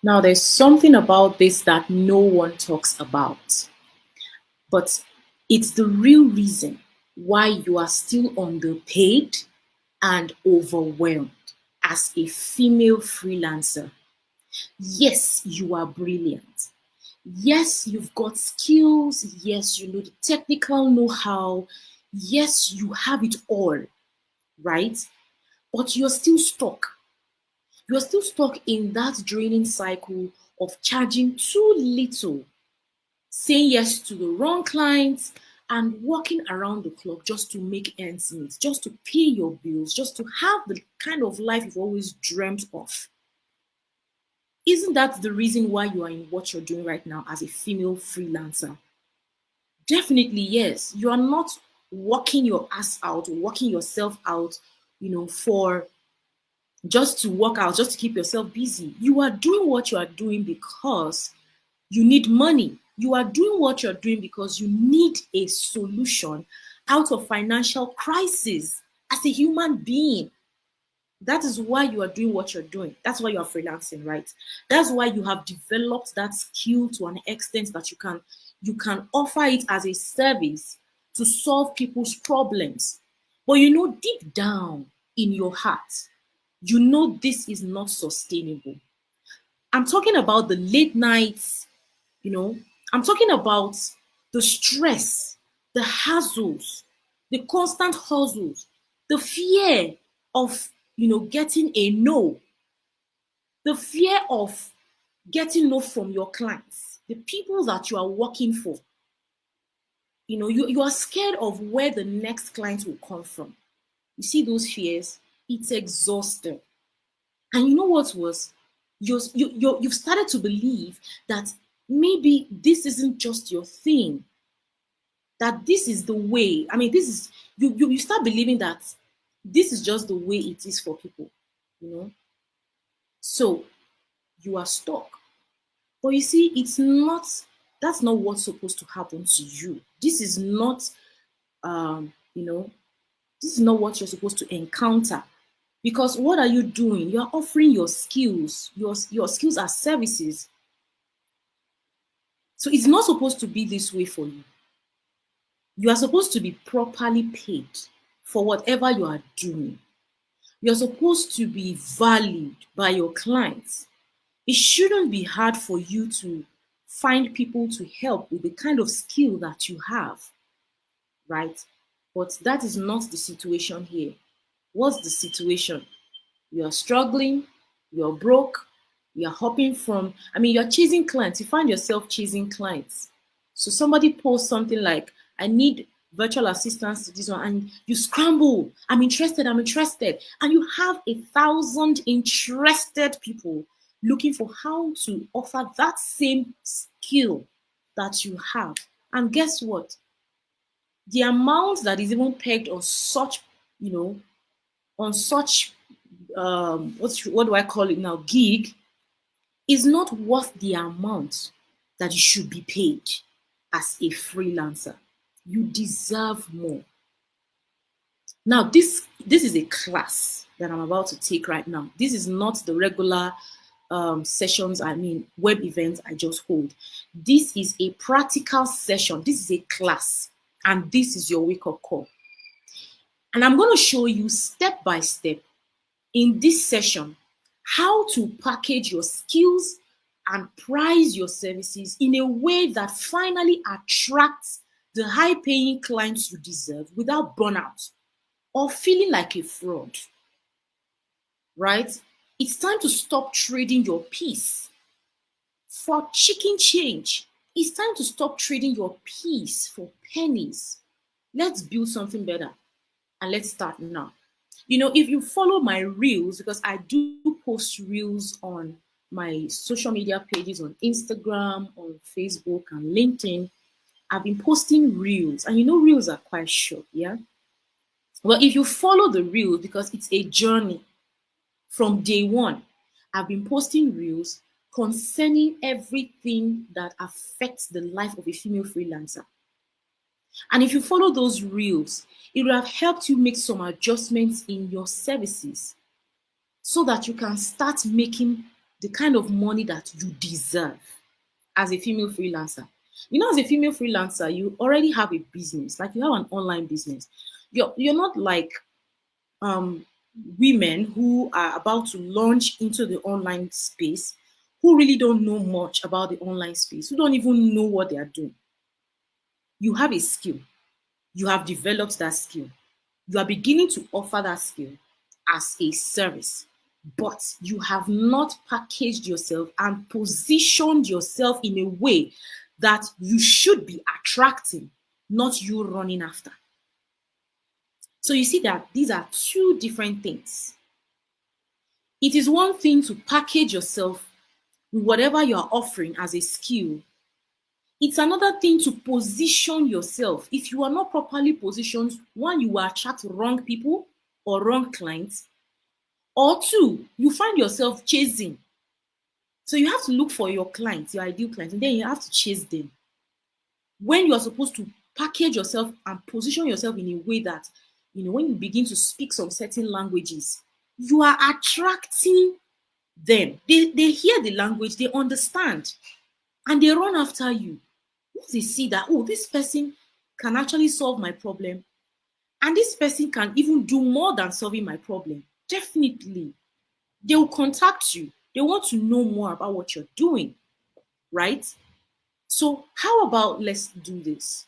Now, there's something about this that no one talks about, but it's the real reason why you are still underpaid and overwhelmed as a female freelancer. Yes, you are brilliant. Yes, you've got skills. Yes, you know the technical know how. Yes, you have it all, right? But you're still stuck. You're still stuck in that draining cycle of charging too little, saying yes to the wrong clients, and working around the clock just to make ends meet, just to pay your bills, just to have the kind of life you've always dreamt of. Isn't that the reason why you are in what you're doing right now as a female freelancer? Definitely, yes. You are not working your ass out, working yourself out, for just to work out, just to keep yourself busy. You are doing what you are doing because you need money. You are doing what you're doing because you need a solution out of financial crisis as a human being. That is why you are doing what you're doing. That's why you are freelancing, right? That's why you have developed that skill to an extent that you can offer it as a service to solve people's problems. But deep down in your heart, this is not sustainable. I'm talking about the late nights, you know, I'm talking about the stress, the hassles, the constant hustles, the fear of, getting a no, the fear of getting no from your clients, the people that you are working for. You are scared of where the next client will come from. You see those fears? It's exhausting. And you know what's worse? You've started to believe that maybe this isn't just your thing, that this is the way. I mean, this is you start believing that this is just the way it is for people, you know. So you are stuck. But you see, that's not what's supposed to happen to you. This is not um, you know, this is not what you're supposed to encounter. Because what are you doing? You're offering your skills. Your skills are services. So it's not supposed to be this way for you. You are supposed to be properly paid for whatever you are doing. You're supposed to be valued by your clients. It shouldn't be hard for you to find people to help with the kind of skill that you have, right? But that is not the situation here. What's the situation? You are struggling, you're broke, you're hopping from, you're chasing clients. You find yourself chasing clients. So somebody posts something like, I need virtual assistance to this one, and you scramble, I'm interested. And you have 1,000 interested people looking for how to offer that same skill that you have. And guess what? The amount that is even pegged on such, you know, on such what do I call it now, gig, is not worth the amount that you should be paid as a freelancer. You deserve more. Now, this is a class that I'm about to take right now. This is not the regular sessions, web events I just hold. This is a practical session. This is a class, and this is your wake-up call. And I'm going to show you step by step in this session how to package your skills and price your services in a way that finally attracts the high paying clients you deserve without burnout or feeling like a fraud, right? It's time to stop trading your peace for chicken change. It's time to stop trading your peace for pennies. Let's build something better, and let's start now. If you follow my reels, because I do post reels on my social media pages on Instagram, on Facebook, and LinkedIn, I've been posting reels, and reels are quite short, yeah? Well, if you follow the reels, because it's a journey from day one, I've been posting reels concerning everything that affects the life of a female freelancer. And if you follow those reels, it will have helped you make some adjustments in your services so that you can start making the kind of money that you deserve as a female freelancer. As a female freelancer, you already have a business, like you have an online business. You're not like um, women who are about to launch into the online space, who really don't know much about the online space, who don't even know what they are doing. You have a skill. You have developed that skill. You are beginning to offer that skill as a service, but you have not packaged yourself and positioned yourself in a way that you should be attracting, not you running after. So you see that these are two different things. It is one thing to package yourself with whatever you are offering as a skill. It's another thing to position yourself. If you are not properly positioned, one, you will attract wrong people or wrong clients, or two, you find yourself chasing. So you have to look for your clients, your ideal clients, and then you have to chase them. When you are supposed to package yourself and position yourself in a way that, when you begin to speak some certain languages, you are attracting them. They hear the language, they understand, and they run after you. Once they see that, oh, this person can actually solve my problem, and this person can even do more than solving my problem, definitely they will contact you. They want to know more about what you're doing, right? So how about let's do this?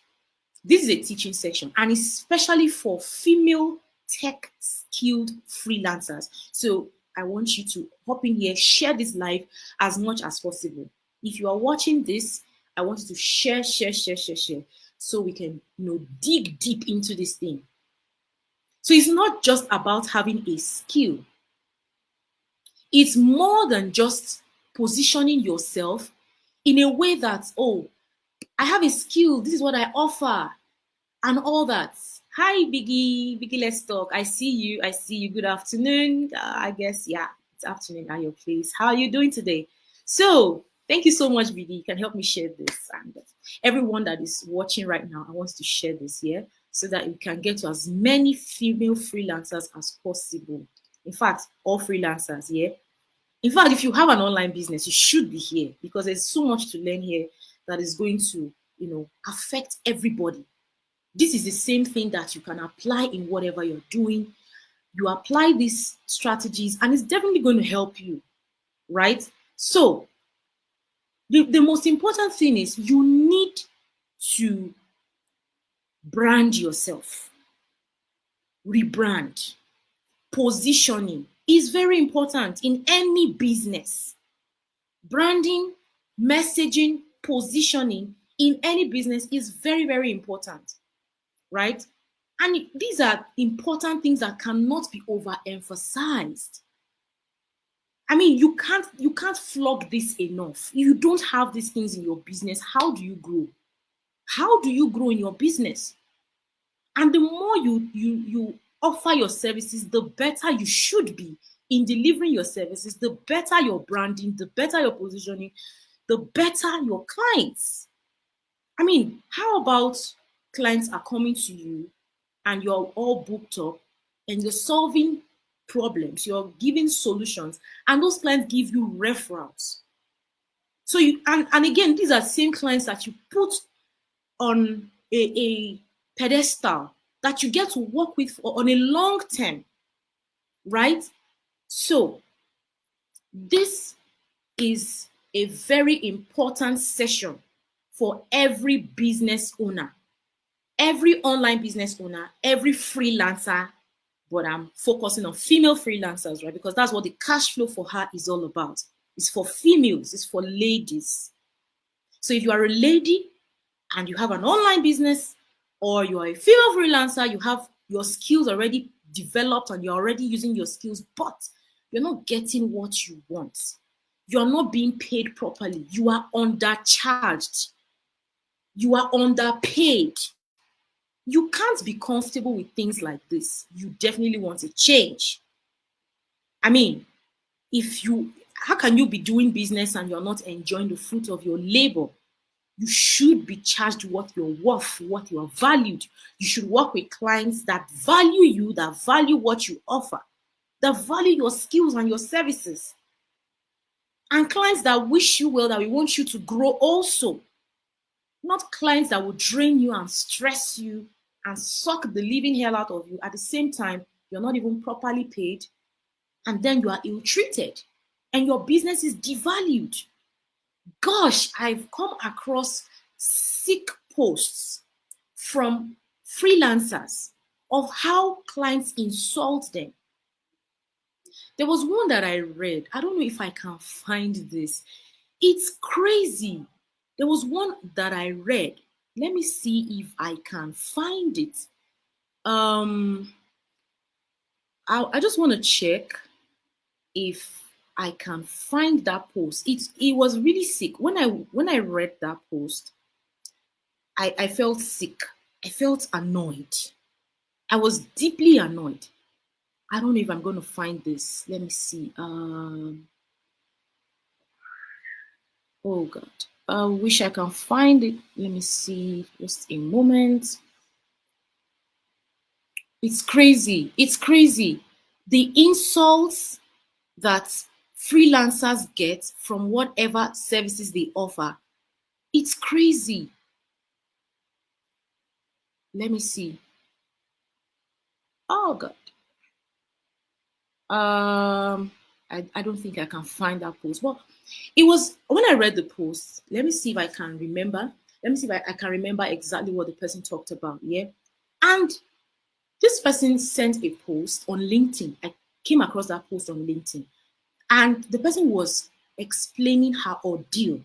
This is a teaching section, and especially for female tech skilled freelancers. So I want you to hop in here, share this live as much as possible. If you are watching this, I want you to share, so we can, dig deep into this thing. So it's not just about having a skill. It's more than just positioning yourself in a way that, oh, I have a skill, this is what I offer, and all that. Hi, Biggie. Biggie, let's talk. I see you. Good afternoon. I guess, yeah, it's afternoon at your place. How are you doing today? So, thank you so much, Biggie. You can help me share this. And everyone that is watching right now, I want to share this here so that we can get to as many female freelancers as possible. In fact, all freelancers, yeah. In fact, if you have an online business, you should be here because there's so much to learn here that is going to, affect everybody. This is the same thing that you can apply in whatever you're doing. You apply these strategies and it's definitely going to help you, right? So the most important thing is you need to brand yourself. Rebrand. Positioning is very important in any business. Branding, messaging, positioning in any business is very, very important, right? And these are important things that cannot be overemphasized. I mean, you can't flog this enough. If you don't have these things in your business, how do you grow? How do you grow in your business? And the more you offer your services, the better you should be in delivering your services, the better your branding, the better your positioning, the better your clients. I mean, how about clients are coming to you and you're all booked up and you're solving problems, you're giving solutions, and those clients give you referrals. So and again, these are the same clients that you put on a pedestal that you get to work with on a long term, right? So this is a very important session for every business owner, every online business owner, every freelancer, but I'm focusing on female freelancers, right? Because that's what the cash flow for her is all about. It's for females, it's for ladies. So if you are a lady and you have an online business, or you are a female freelancer, you have your skills already developed and you're already using your skills, but you're not getting what you want. You're not being paid properly. You are undercharged. You are underpaid. You can't be comfortable with things like this. You definitely want a change. I mean, how can you be doing business and you're not enjoying the fruit of your labor? You should be charged what you're worth, what you are valued. You should work with clients that value you, that value what you offer, that value your skills and your services. And clients that wish you well, that we want you to grow also. Not clients that will drain you and stress you and suck the living hell out of you. At the same time, you're not even properly paid, and then you are ill-treated and your business is devalued. Gosh, I've come across sick posts from freelancers of how clients insult them. There was one that I read. I don't know if I can find this. It's crazy. There was one that I read. Let me see if I can find it. I just want to check if I can find that post. It was really sick. When I read that post, I felt sick. I felt annoyed. I was deeply annoyed. I don't know if I'm going to find this. Let me see. Oh God. I wish I can find it. Let me see. Just a moment. It's crazy. It's crazy. The insults that freelancers get from whatever services they offer. It's crazy. Let me see. Oh God. I don't think I can find that post. Well, it was when I read the post. Let me see if I can remember. Let me see if I can remember exactly what the person talked about. Yeah. And this person sent a post on LinkedIn. I came across that post on LinkedIn. And the person was explaining her ordeal,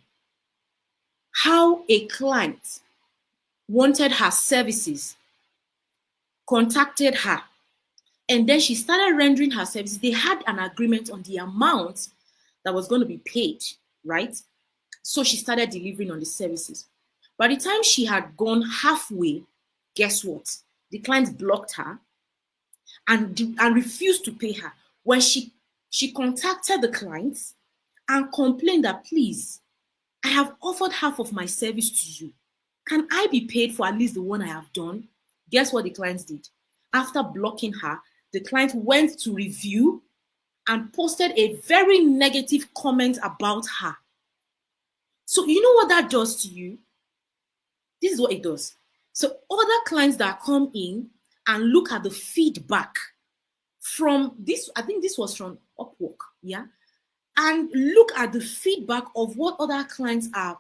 how a client wanted her services, contacted her, and then she started rendering her services. They had an agreement on the amount that was going to be paid, right? So she started delivering on the services. By the time she had gone halfway, guess what? The client blocked her and refused to pay her. When she contacted the client and complained that, please, I have offered half of my service to you. Can I be paid for at least the one I have done? Guess what the client did? After blocking her, the client went to review and posted a very negative comment about her. So you know what that does to you? This is what it does. So other clients that come in and look at the feedback from this, I think this was from Upwork, yeah, and look at the feedback of what other clients are,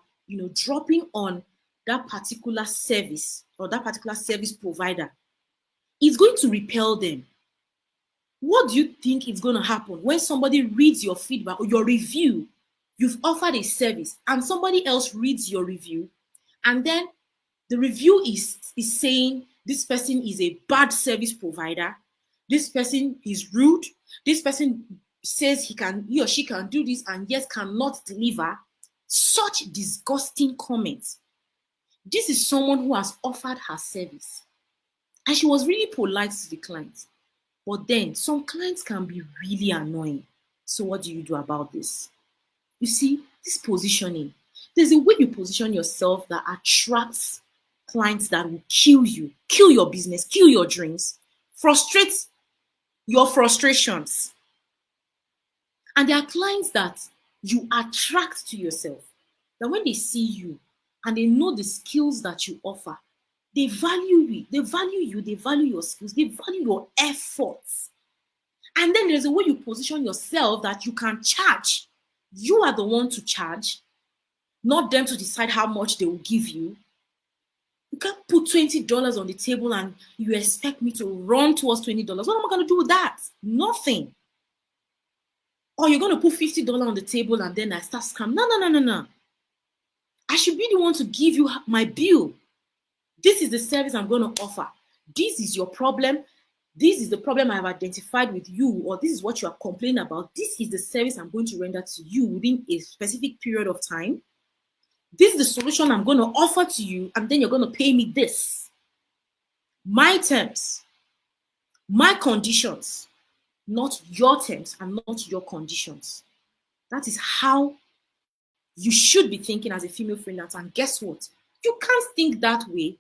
dropping on that particular service or that particular service provider. It's going to repel them. What do you think is going to happen when somebody reads your feedback or your review? You've offered a service and somebody else reads your review, and then the review is saying this person is a bad service provider, this person is rude, this person says he or she can do this and yet cannot deliver. Such disgusting comments. This is someone who has offered her service and she was really polite to the client. But then some clients can be really annoying. So what do you do about this? You see, this positioning, there's a way you position yourself that attracts clients that will kill you, kill your business, kill your dreams, frustrate your frustrations. And there are clients that you attract to yourself, that when they see you and they know the skills that you offer, they value you, they value your skills, they value your efforts. And then there's a way you position yourself that you can charge. You are the one to charge, not them to decide how much they will give you. You can't put $20 on the table and you expect me to run towards $20. What am I going to do with that? Nothing. Or you're going to put $50 on the table and then I start scam. No. I should be the one to give you my bill. This is the service I'm going to offer. This is your problem. This is the problem I have identified with you, or this is what you are complaining about. This is the service I'm going to render to you within a specific period of time. This is the solution I'm going to offer to you, and then you're going to pay me this. My terms, my conditions, not your terms and not your conditions. That is how you should be thinking as a female freelancer. And guess what? You can't think that way.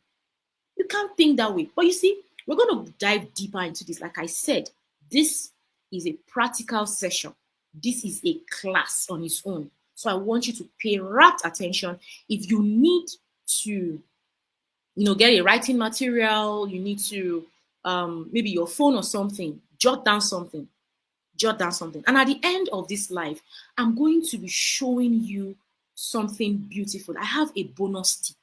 You can't think that way. But you see, we're going to dive deeper into this. Like I said, this is a practical session. This is a class on its own. So I want you to pay rapt attention. If you need to, get a writing material, you need to, maybe your phone or something, jot down something, jot down something. And at the end of this live, I'm going to be showing you something beautiful. I have a bonus tip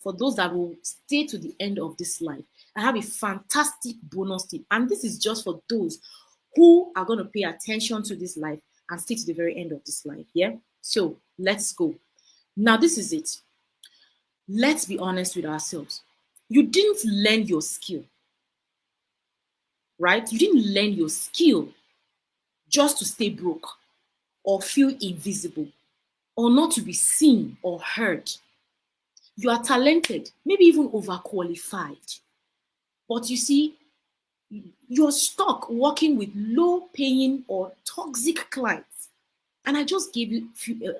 for those that will stay to the end of this live. I have a fantastic bonus tip. And this is just for those who are going to pay attention to this live and stay to the very end of this live. Yeah. So let's go. Now, this is it. Let's be honest with ourselves. You didn't learn your skill, right? You didn't learn your skill just to stay broke or feel invisible or not to be seen or heard. You are talented, maybe even overqualified. But you see, you're stuck working with low-paying or toxic clients. And I just gave you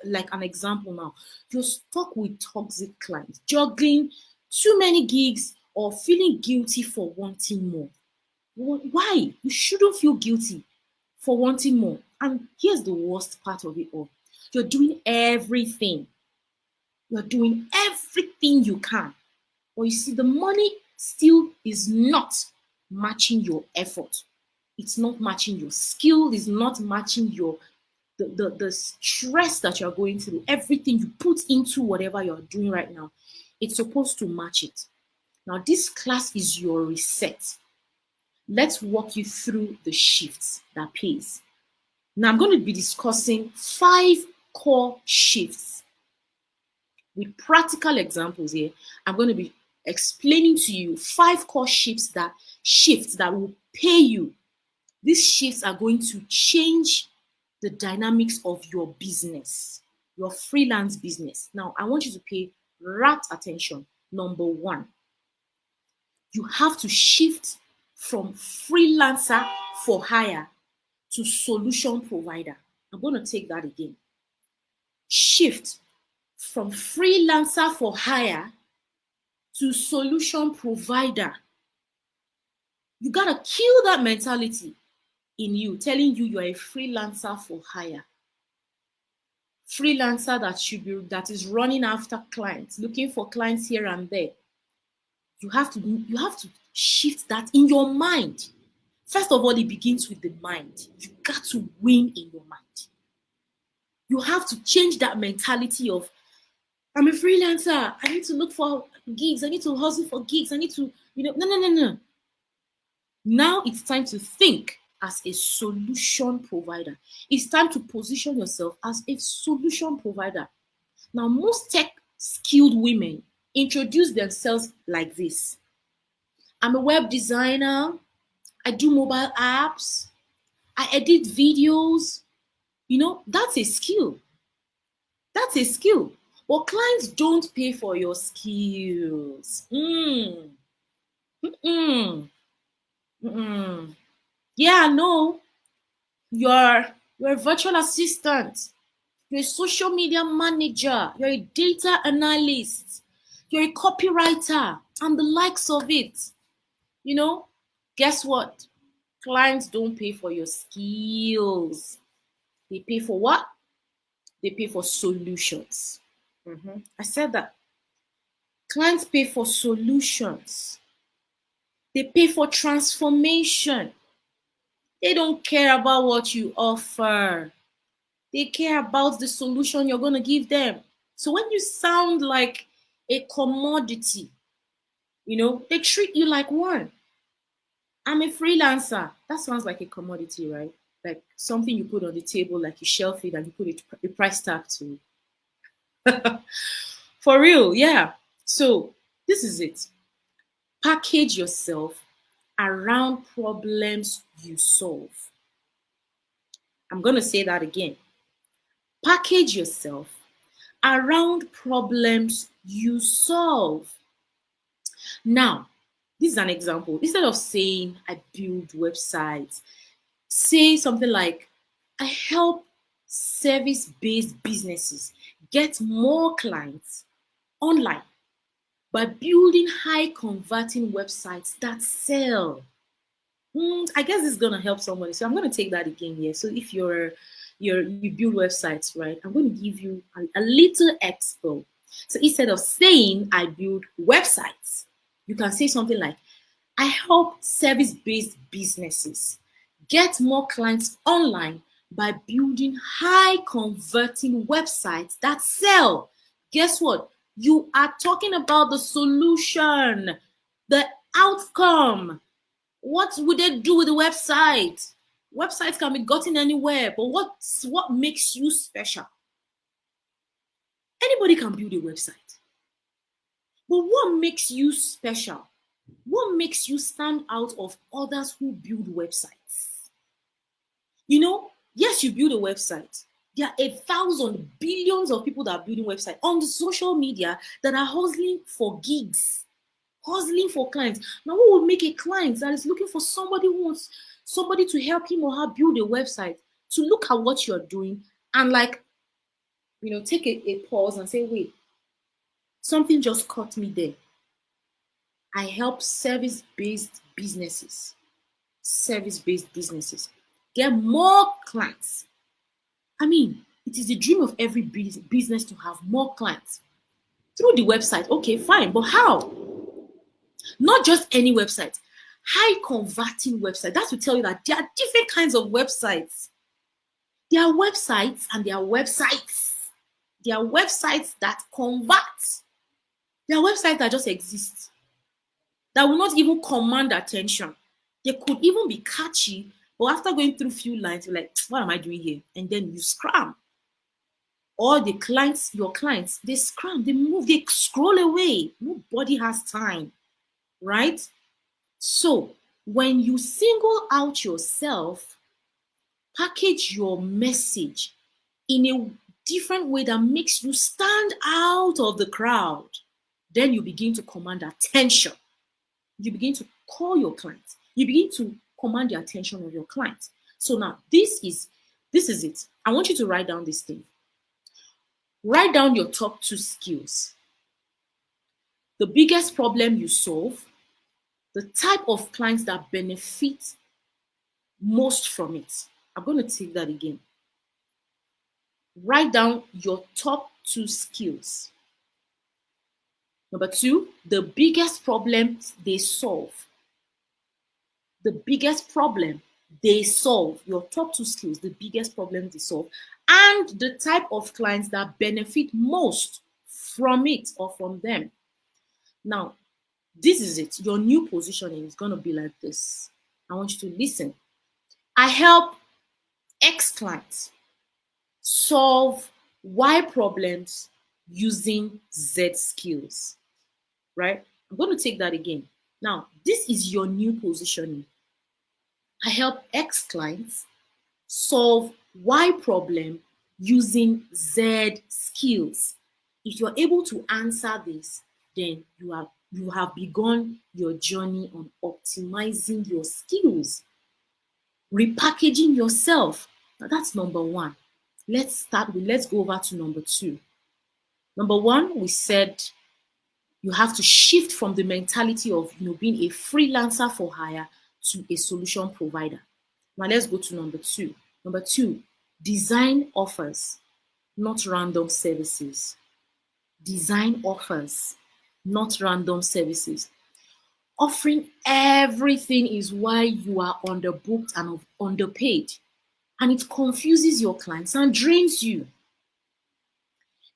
like an example now. You're stuck with toxic clients, juggling too many gigs or feeling guilty for wanting more. Why? You shouldn't feel guilty for wanting more. And here's the worst part of it all. You're doing everything. You're doing everything you can. But you see, the money still is not matching your effort. It's not matching your skill. It's not matching your the stress that you're going through. Everything you put into whatever you're doing right now, it's supposed to match it. Now, this class is your reset. Let's walk you through the shifts that pays. Now, I'm going to be discussing 5 core shifts with practical examples here. I'm going to be explaining to you 5 core shifts that will pay you. These shifts are going to change the dynamics of your business, your freelance business. Now, I want you to pay rapt attention. Number 1, you have to shift from freelancer for hire to solution provider. I'm going to take that again. Shift from freelancer for hire to solution provider. You got to kill that mentality in you, telling you you're a freelancer for hire. Freelancer that is running after clients, looking for clients here and there. You have to shift that in your mind. First of all, it begins with the mind. You got to win in your mind. You have to change that mentality of, I'm a freelancer. I need to look for gigs. I need to hustle for gigs. I need to, no. Now it's time to think as a solution provider. It's time to position yourself as a solution provider. Now, most tech skilled women introduce themselves like this. I'm a web designer. I do mobile apps. I edit videos. That's a skill. That's a skill. But clients don't pay for your skills. Yeah, no. You're a virtual assistant. You're a social media manager. You're a data analyst. You're a copywriter and the likes of it. Guess what? Clients don't pay for your skills. They pay for what? They pay for solutions. I said that. Clients pay for solutions. They pay for transformation. They don't care about what you offer. They care about the solution you're going to give them. So when you sound like a commodity, they treat you like one. I'm a freelancer. That sounds like a commodity, right? Like something you put on the table, like you shelf it and you put a price tag to it. For real, yeah. So this is it. Package yourself around problems you solve. I'm going to say that again. Package yourself around problems you solve. Now, this is an example. Instead of saying, I build websites, say something like, I help service-based businesses get more clients online by building high-converting websites that sell. I guess this is going to help somebody. So I'm going to take that again here. So if you're you build websites, right? I'm going to give you a little expo. So instead of saying I build websites, you can say something like, I help service-based businesses get more clients online by building high converting websites that sell. Guess what? You are talking about the solution, the outcome. What would they do with the website? Websites can be gotten anywhere, but what makes you special? Anybody can build a website. But what makes you special? What makes you stand out of others who build websites? You know, yes, you build a website. There are 1,000 billions of people that are building websites on the social media that are hustling for gigs, hustling for clients. Now, what would make a client that is looking for somebody who wants somebody to help him or her build a website to look at what you're doing and take a pause and say, wait, something just caught me there. I help service-based businesses get more clients. I mean, it is the dream of every business to have more clients through the website. Okay, fine, but how? Not just any website, high converting website. That's to tell you that there are different kinds of websites. There are websites and there are websites. There are websites that convert. There are websites that just exist, that will not even command attention. They could even be catchy, but after going through few lines, you're like, what am I doing here? And then you scram. Or your clients, they scram, they move, they scroll away. Nobody has time, right? So when you single out yourself, package your message in a different way that makes you stand out of the crowd, then you begin to command attention. You begin to call your clients. You begin to command the attention of your clients. So now this is it. I want you to write down this thing. Write down your top 2 skills. The biggest problem you solve, the type of clients that benefit most from it. I'm going to take that again. Write down your top 2 skills. Number 2, the biggest problem they solve. The biggest problem they solve, your top 2 skills, the biggest problem they solve, and the type of clients that benefit most from it or from them. Now, this is it. Your new positioning is going to be like this. I want you to listen. I help X clients solve Y problems using Z skills, right? I'm going to take that again. Now, this is your new positioning. I help X clients solve Y problem using Z skills. If you're able to answer this, then you have begun your journey on optimizing your skills, repackaging yourself. Now that's number 1. Let's go over to number 2. Number 1, we said you have to shift from the mentality of being a freelancer for hire to a solution provider. Now let's go to number 2. Number 2, design offers, not random services. Design offers, not random services. Offering everything is why you are underbooked and underpaid. And it confuses your clients and drains you.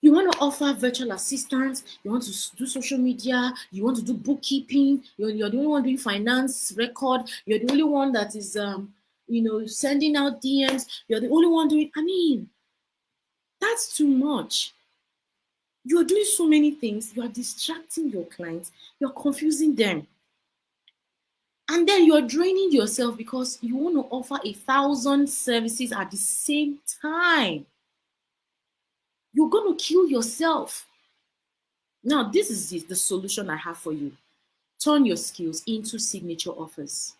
You want to offer virtual assistants, you want to do social media, you want to do bookkeeping, you're the only one doing finance record, you're the only one that is sending out DMs, you're the only one doing, that's too much. You're doing so many things, you are distracting your clients, you're confusing them. And then you're draining yourself because you want to offer 1,000 services at the same time. You're going to kill yourself. Now, this is the solution I have for you. Turn your skills into signature offers.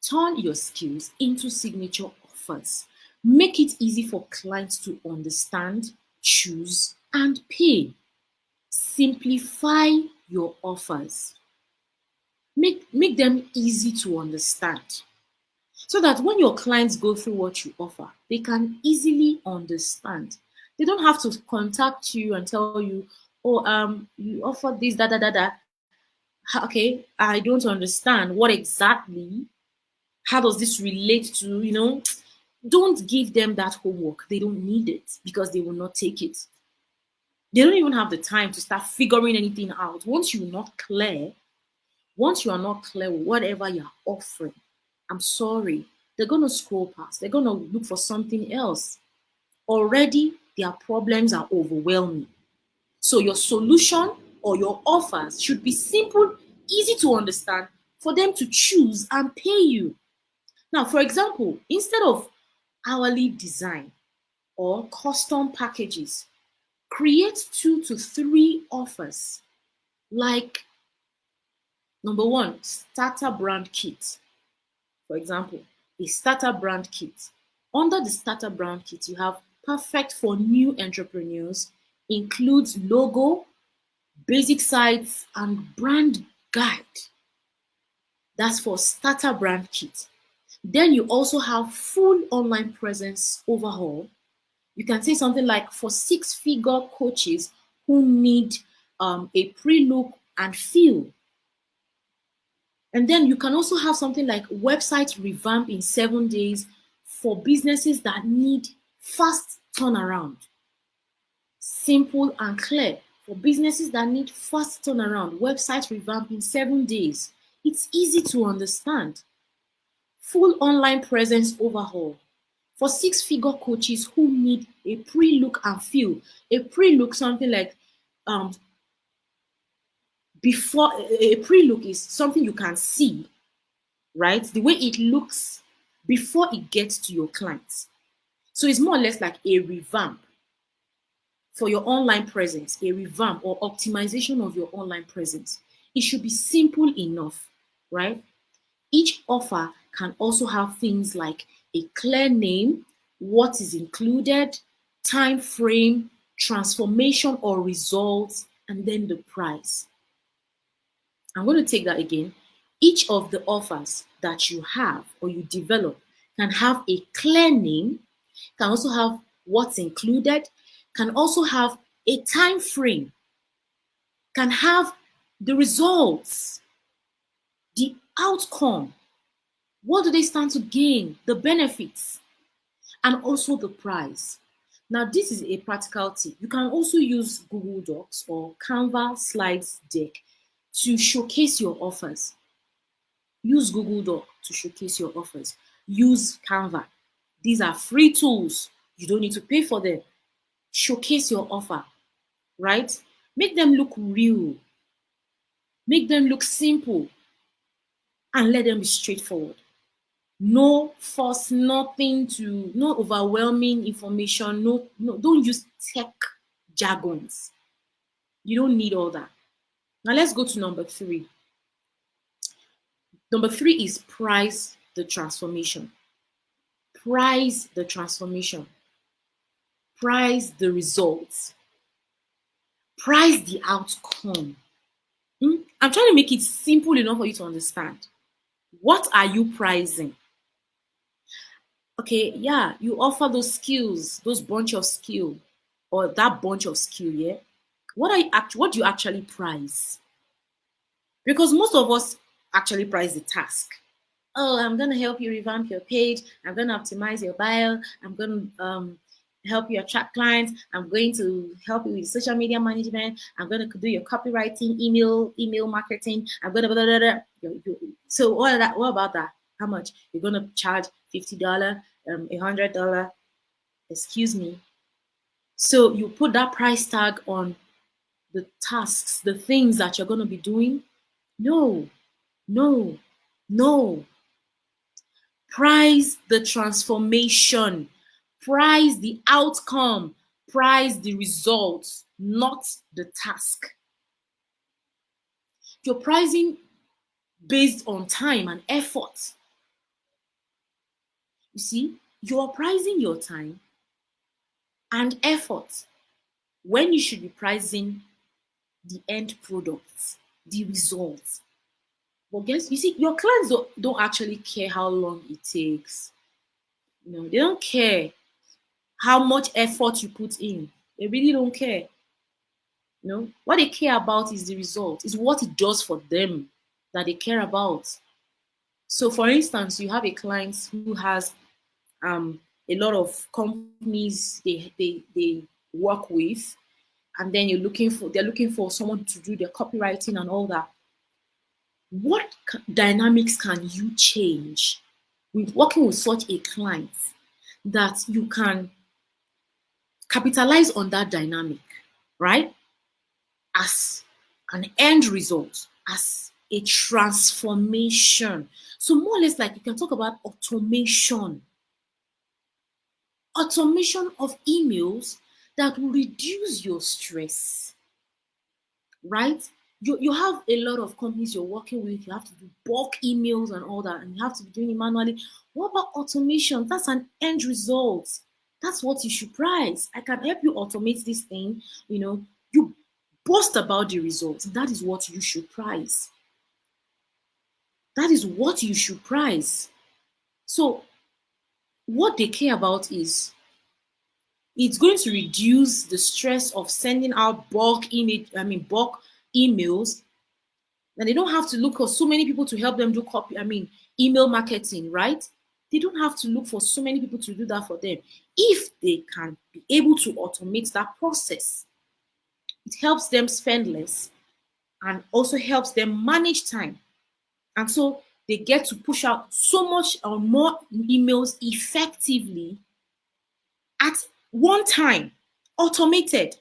Turn your skills into signature offers. Make it easy for clients to understand, choose, and pay. Simplify your offers. Make them easy to understand. so that when your clients go through what you offer, they can easily understand. They don't have to contact you and tell you, oh, you offer this, da da da da. Okay, I don't understand what exactly. How does this relate to, Don't give them that homework. They don't need it because they will not take it. They don't even have the time to start figuring anything out. Once you are not clear with whatever you're offering, I'm sorry, they're going to scroll past. They're going to look for something else. Already, their problems are overwhelming. So your solution or your offers should be simple, easy to understand for them to choose and pay you. Now, for example, instead of hourly design or custom packages, create 2 to 3 offers. Like number one, starter brand kit. For example, a starter brand kit. Under the starter brand kit, you have perfect for new entrepreneurs, includes logo, basic sites, and brand guide. That's for starter brand kit. Then you also have full online presence overhaul. You can say something like for 6-figure coaches who need a pre-look and feel. And then you can also have something like website revamp in 7 days for businesses that need fast turnaround. Simple and clear. For businesses that need fast turnaround, website revamp in 7 days. It's easy to understand. Full online presence overhaul. For 6-figure coaches who need a pre-look and feel. A pre-look, something like um, before a pre-look is something you can see, right? The way it looks before it gets to your clients. So it's more or less like a revamp for your online presence, a revamp or optimization of your online presence. It should be simple enough, right? Each offer can also have things like a clear name, what is included, time frame, transformation or results, and then the price. I'm going to take that again. Each of the offers that you have or you develop can have a clear name, can also have what's included, can also have a time frame, can have the results, the outcome, what do they stand to gain, the benefits, and also the price. Now, this is a practical tip. You can also use Google Docs or Canva slides deck to showcase your offers. Use Google Doc to showcase your offers. Use Canva. These are free tools. You don't need to pay for them. Showcase your offer, right? Make them look real. Make them look simple and let them be straightforward. No force, no overwhelming information. No, don't use tech jargons. You don't need all that. Now let's go to number 3. Number 3 is price the transformation. Price the transformation. Price the results. Price the outcome. I'm trying to make it simple enough for you to understand. What are you pricing? Okay, yeah, you offer those skills, those bunch of skill, or that bunch of skill, yeah. What do you actually price? Because most of us actually price the task. Oh, I'm going to help you revamp your page. I'm going to optimize your bio. I'm going to help you attract clients. I'm going to help you with social media management. I'm going to do your copywriting, email marketing. I'm going to blah, blah, blah. So what about that? How much? You're going to charge $50, $100. Excuse me. So you put that price tag on the tasks, the things that you're going to be doing. No, no, no. Price the transformation, price the outcome, price the results, not the task. You're pricing based on time and effort. You see, you're pricing your time and effort when you should be pricing the end products, the results. But guess you see, your clients don't actually care how long it takes. They don't care how much effort you put in. They really don't care. What they care about is the result, is what it does for them that they care about. So for instance, you have a client who has a lot of companies they work with, and then they're looking for someone to do their copywriting and all that. What dynamics can you change with working with such a client that you can capitalize on that dynamic, right? As an end result, as a transformation. So more or less like you can talk about automation of emails that will reduce your stress, right? You have a lot of companies you're working with, you have to do bulk emails and all that, and you have to be doing it manually. What about automation? That's an end result. That's what you should price. I can help you automate this thing. You boast about the results. That is what you should price. That is what you should price. So what they care about is it's going to reduce the stress of sending out bulk emails. And they don't have to look for so many people to help them do email marketing, right? They don't have to look for so many people to do that for them. If they can be able to automate that process, it helps them spend less and also helps them manage time. And so they get to push out so much or more emails effectively at one time, automated.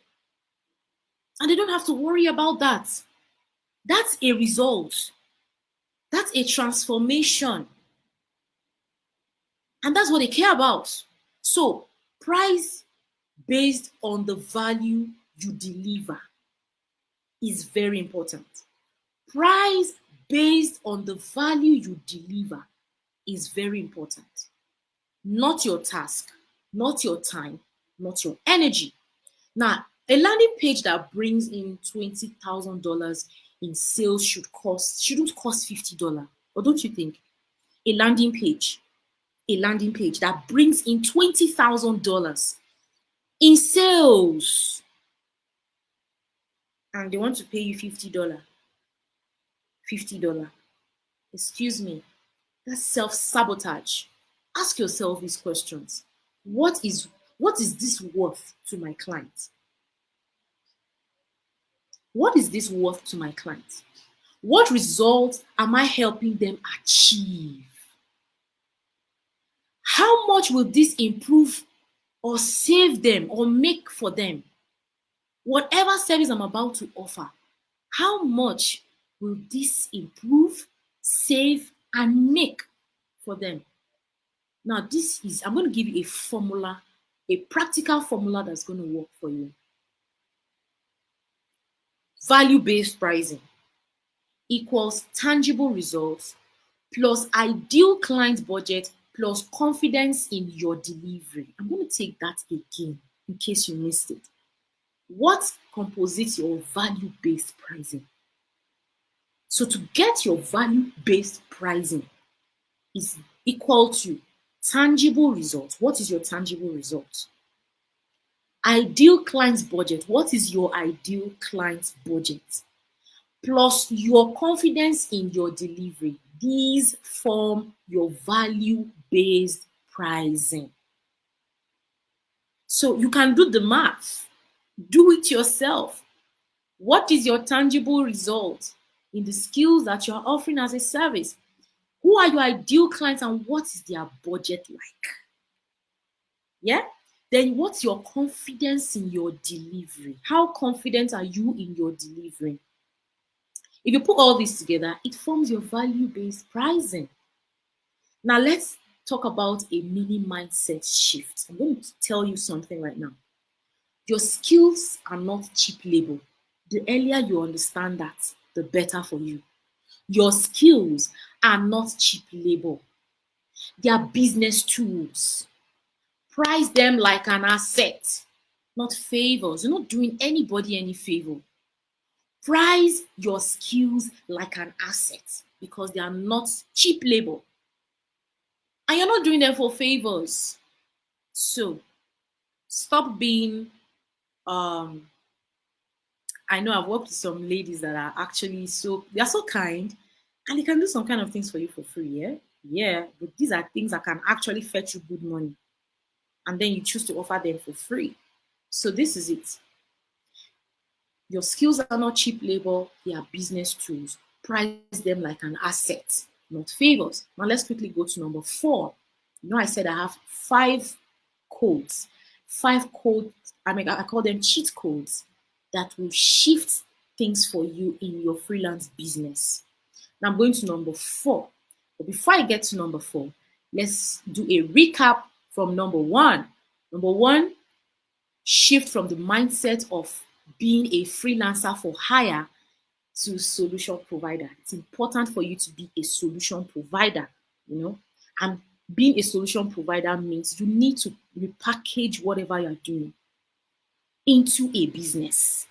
And they don't have to worry about that. That's a result. That's a transformation. And that's what they care about. So, price based on the value you deliver is very important. Price based on the value you deliver is very important. Not your task, not your time, not your energy. Now, a landing page that brings in $20,000 in sales shouldn't cost $50. Or don't you think? A landing page that brings in $20,000 in sales, and they want to pay you $50. $50. Excuse me. That's self-sabotage. Ask yourself these questions. What is this worth to my client? What is this worth to my client? What results am I helping them achieve? How much will this improve or save them or make for them? Whatever service I'm about to offer, how much will this improve, save, and make for them? Now, I'm going to give you a formula, a practical formula that's going to work for you. Value-based pricing equals tangible results plus ideal client budget plus confidence in your delivery. I'm going to take that again in case you missed it. What composites your value-based pricing? So to get your value-based pricing is equal to tangible results. What is your tangible result? Ideal client's budget. What is your ideal client's budget? Plus your confidence in your delivery. These form your value-based pricing. So you can do the math. Do it yourself. What is your tangible result in the skills that you're offering as a service? Who are your ideal clients and what is their budget like? Yeah? Then what's your confidence in your delivery? How confident are you in your delivery? If you put all this together, it forms your value-based pricing. Now let's talk about a mini mindset shift. I'm going to tell you something right now. Your skills are not cheap labor. The earlier you understand that, the better for you. Your skills are not cheap labor. They are business tools. Price them like an asset, not favors. You're not doing anybody any favor. Price your skills like an asset because they are not cheap labor. And you're not doing them for favors. So stop being I know I've worked with some ladies that are actually they're so kind and they can do some kind of things for you for free, yeah? Yeah, but these are things that can actually fetch you good money. And then you choose to offer them for free. So this is it. Your skills are not cheap labor, they are business tools. Price them like an asset, not favors. Now let's quickly go to number 4. You know, I said I have 5 codes. 5 codes, I call them cheat codes that will shift things for you in your freelance business. Now I'm going to number 4. But before I get to number 4, let's do a recap from number 1. Number 1, shift from the mindset of being a freelancer for hire to solution provider. It's important for you to be a solution provider, you know. And being a solution provider means you need to repackage whatever you're doing into a business,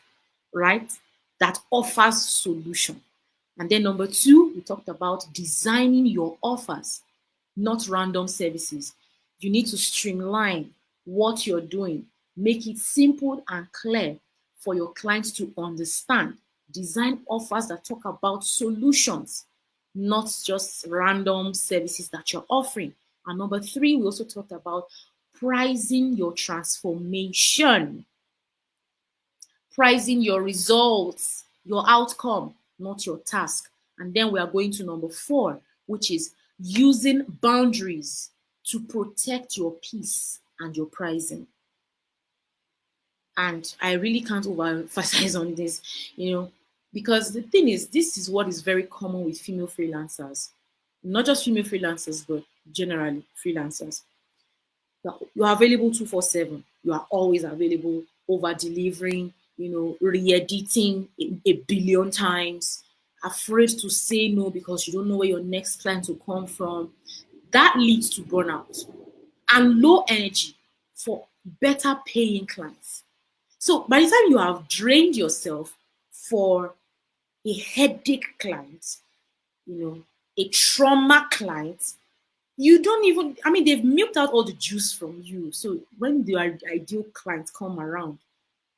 right? That offers solution. And then number 2, we talked about designing your offers, not random services. You need to streamline what you're doing, make it simple and clear for your clients to understand. Design offers that talk about solutions, not just random services that you're offering. And number 3, we also talked about pricing your transformation, pricing your results, your outcome, not your task. And then we are going to number 4, which is using boundaries to protect your peace and your pricing. And I really can't overemphasize on this, because the thing is, this is what is very common with female freelancers. Not just female freelancers, but generally freelancers. You are available 247. You are always available, over delivering, re-editing a billion times, afraid to say no because you don't know where your next client will come from. That leads to burnout and low energy for better paying clients. So by the time you have drained yourself for a headache client, a trauma client, you don't even, they've milked out all the juice from you. So when the ideal clients come around,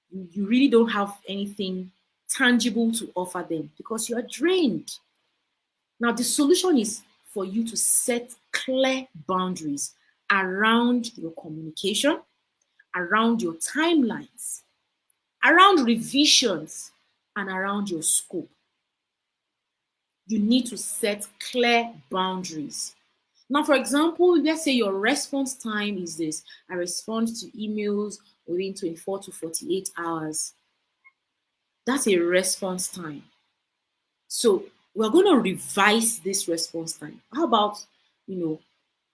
you really don't have anything tangible to offer them because you are drained. Now, the solution is for you to set clear boundaries around your communication, around your timelines, around revisions, and around your scope. You need to set clear boundaries. Now, for example, let's say your response time is this. I respond to emails within 24 to 48 hours. That's a response time. So we're going to revise this response time. How about,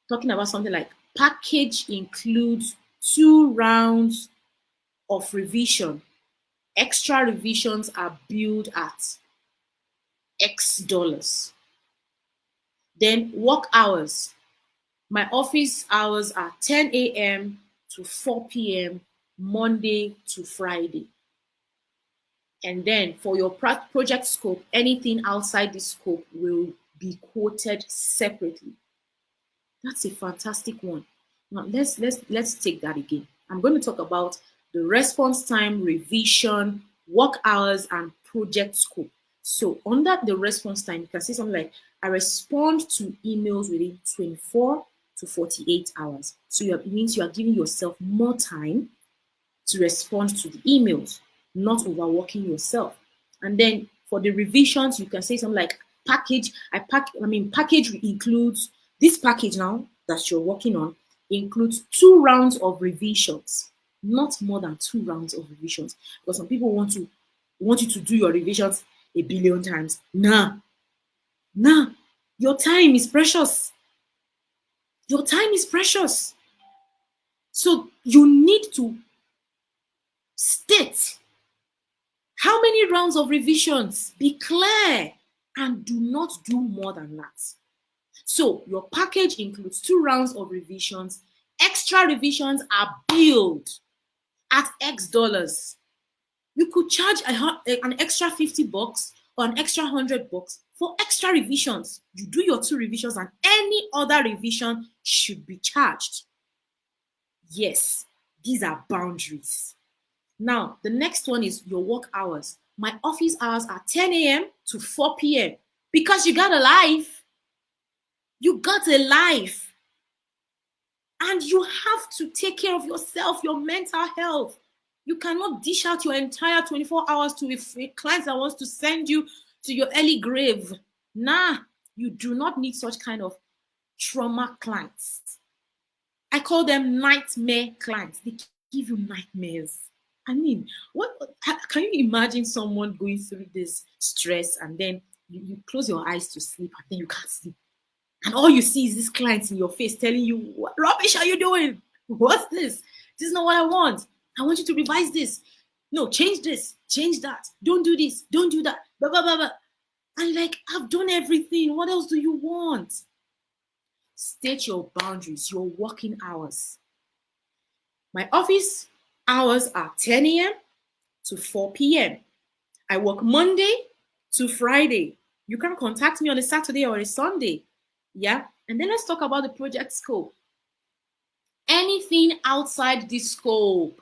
talking about something like package includes 2 rounds of revision. Extra revisions are billed at X dollars. Then work hours. My office hours are 10 a.m. to 4 p.m. Monday to Friday. And then for your project scope, anything outside this scope will be quoted separately. That's a fantastic one. Now let's take that again. I'm going to talk about the response time, revision, work hours, and project scope. So under the response time, you can say something like, I respond to emails within 24 to 48 hours. So it means you are giving yourself more time to respond to the emails, not overworking yourself. And then for the revisions, you can say something like package includes, this package now that you're working on includes 2 rounds of revisions, not more than 2 rounds of revisions. Because some people want you to do your revisions a billion times. Nah, your time is precious. Your time is precious. So you need to state how many rounds of revisions. Be clear and do not do more than that. So your package includes 2 rounds of revisions. Extra revisions are billed at X dollars. You could charge an extra $50 or an extra $100 for extra revisions. You do your 2 revisions and any other revision should be charged. Yes, these are boundaries. Now, the next one is your work hours. My office hours are 10 a.m. to 4 p.m. because you got a life. You got a life. And you have to take care of yourself, your mental health. You cannot dish out your entire 24 hours to a client that wants to send you to your early grave. Nah, you do not need such kind of trauma clients. I call them nightmare clients. They give you nightmares. I mean, what can you imagine someone going through this stress and then you close your eyes to sleep and then you can't sleep? And all you see is this client in your face telling you, what rubbish are you doing? What's this? This is not what I want. I want you to revise this. No, change this, change that. Don't do this, don't do that. Blah, blah, blah, blah. And like, I've done everything. What else do you want? State your boundaries, your working hours. My office hours are 10 a.m. to 4 p.m. I work Monday to Friday. You can contact me on a Saturday or a Sunday. Yeah. And then let's talk about the project scope. Anything outside this scope,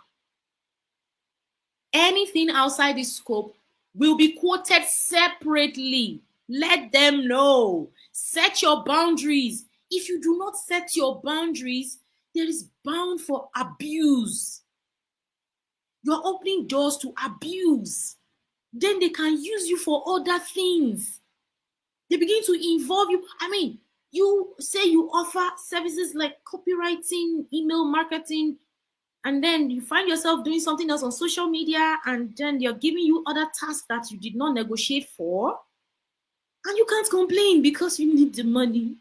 will be quoted separately. Let them know. Set your boundaries. If you do not set your boundaries, there is bound for abuse. You're opening doors to abuse. Then they can use you for other things. They begin to involve you. I mean, you say you offer services like copywriting, email marketing, and then you find yourself doing something else on social media, and then they're giving you other tasks that you did not negotiate for. And you can't complain because you need the money.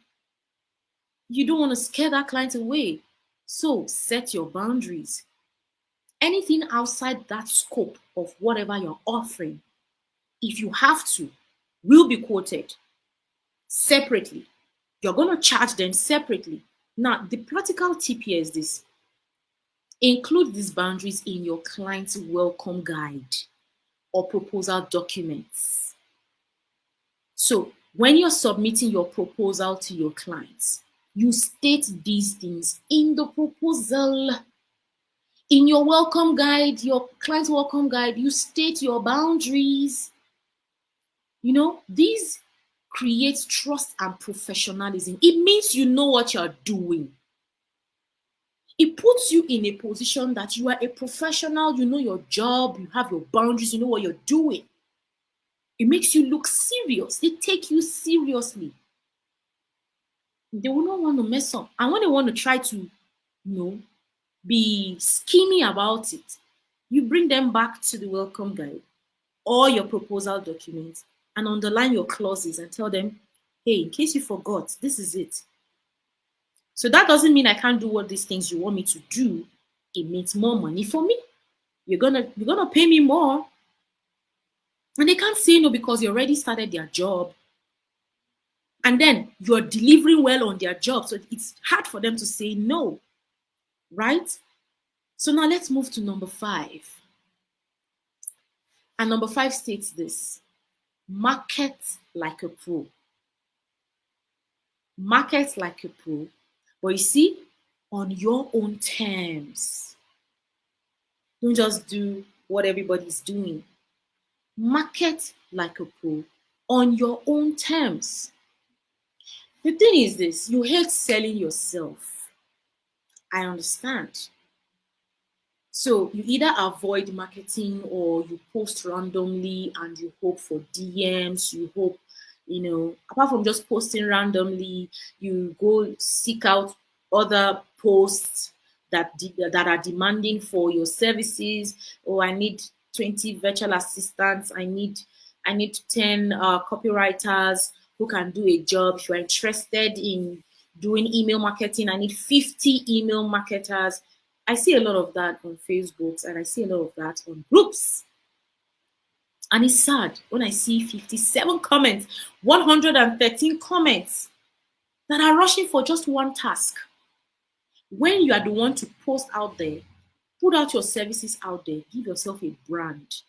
You don't want to scare that client away. So set your boundaries. Anything outside that scope of whatever you're offering, if you have to, will be quoted separately. You're going to charge them separately. Now, the practical tip here is this. Include these boundaries in your client's welcome guide or proposal documents. So when you're submitting your proposal to your clients, you state these things in the proposal. In your welcome guide, your client's welcome guide, you state your boundaries. You know, these create trust and professionalism. It means you know what you're doing. It puts you in a position that you are a professional, you know your job, you have your boundaries, you know what you're doing. It makes you look serious. They take you seriously. They will not want to mess up. And when they want to try to, be schemy about it, you bring them back to the welcome guide or your proposal document and underline your clauses and tell them, hey, in case you forgot, this is it. So that doesn't mean I can't do what these things you want me to do. It means more money for me. You're gonna pay me more. And they can't say no because you already started their job. And then you're delivering well on their job. So it's hard for them to say no. Right? So now let's move to number 5. And number 5 states this: market like a pro. Market like a pro. But you see, on your own terms. Don't just do what everybody's doing. Market like a pro on your own terms. The thing is this, you hate selling yourself. I understand. So you either avoid marketing or you post randomly and you hope for DMs, you hope, apart from just posting randomly, you go seek out other posts that are demanding for your services. Oh, I need 20 virtual assistants. I need 10 copywriters who can do a job. If you're interested in doing email marketing, I need 50 email marketers. I see a lot of that on Facebook and I see a lot of that on groups. And it's sad when I see 57 comments, 113 comments that are rushing for just one task. When you are the one to post out there, put out your services out there, give yourself a brand.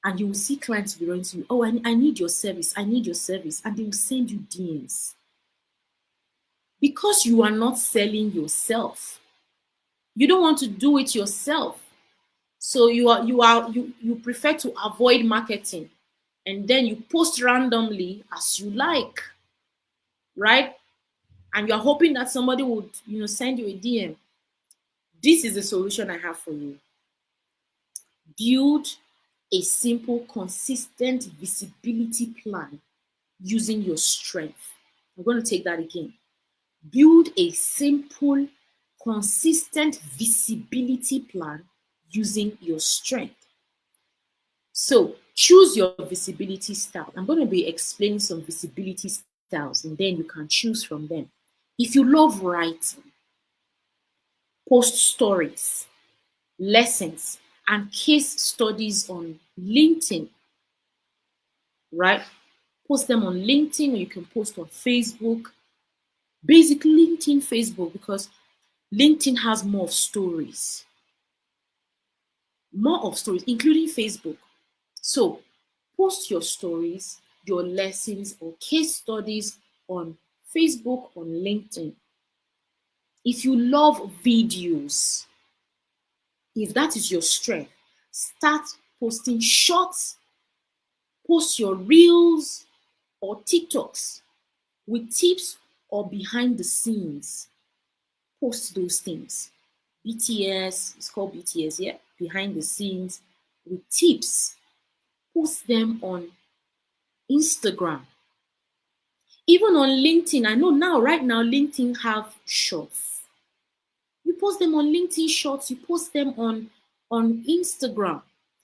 And you will see clients be running to you, oh, I need your service, I need your service. And they will send you DMs. Because you are not selling yourself. You don't want to do it yourself. So you prefer to avoid marketing, and then you post randomly as you like, right? And you're hoping that somebody would, send you a DM. This is the solution I have for you. Build a simple, consistent visibility plan using your strength. I'm going to take that again. Build a simple, consistent visibility plan using your strength. So choose your visibility style. I'm going to be explaining some visibility styles, and then you can choose from them. If you love writing, post stories, lessons, and case studies on LinkedIn, right? Post them on LinkedIn, or you can post on Facebook. Basically, LinkedIn, Facebook, because LinkedIn has more stories, including Facebook. So post your stories, your lessons, or case studies on Facebook, on LinkedIn. If you love videos, if that is your strength, start posting shorts, post your reels or TikToks with tips or behind the scenes. Post those things. BTS, it's called BTS, yeah? Behind the scenes with tips. Post them on Instagram. Even on LinkedIn, I know right now, LinkedIn have shorts. You post them on LinkedIn shorts, you post them on Instagram,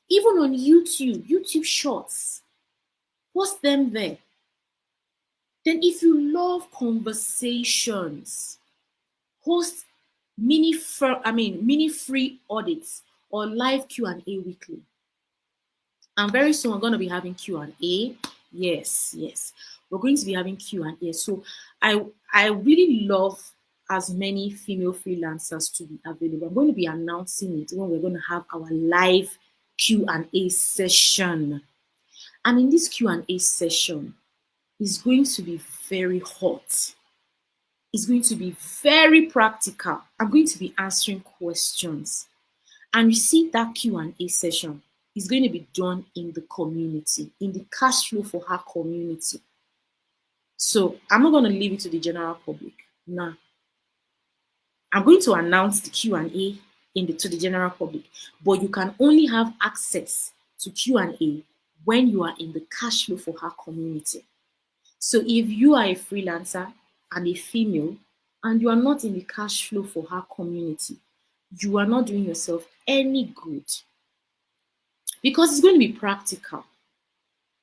even on YouTube shorts. Post them there. Then if you love conversations, host mini free audits or live Q&A weekly. And very soon we're going to be having Q&A. Yes. We're going to be having Q&A. So I really love as many female freelancers to be available. I'm going to be announcing it when we're going to have our live Q&A session. And in this Q&A session, it's going to be very hot. It's going to be very practical. I'm going to be answering questions. And you see, that Q&A session is going to be done in the community, in the cash flow for her community. So I'm not going to leave it to the general public. Nah. I'm going to announce the Q&A to the general public, but you can only have access to Q&A when you are in the cash flow for her community. So if you are a freelancer and a female and you are not in the cash flow for her community, you are not doing yourself any good, because it's going to be practical.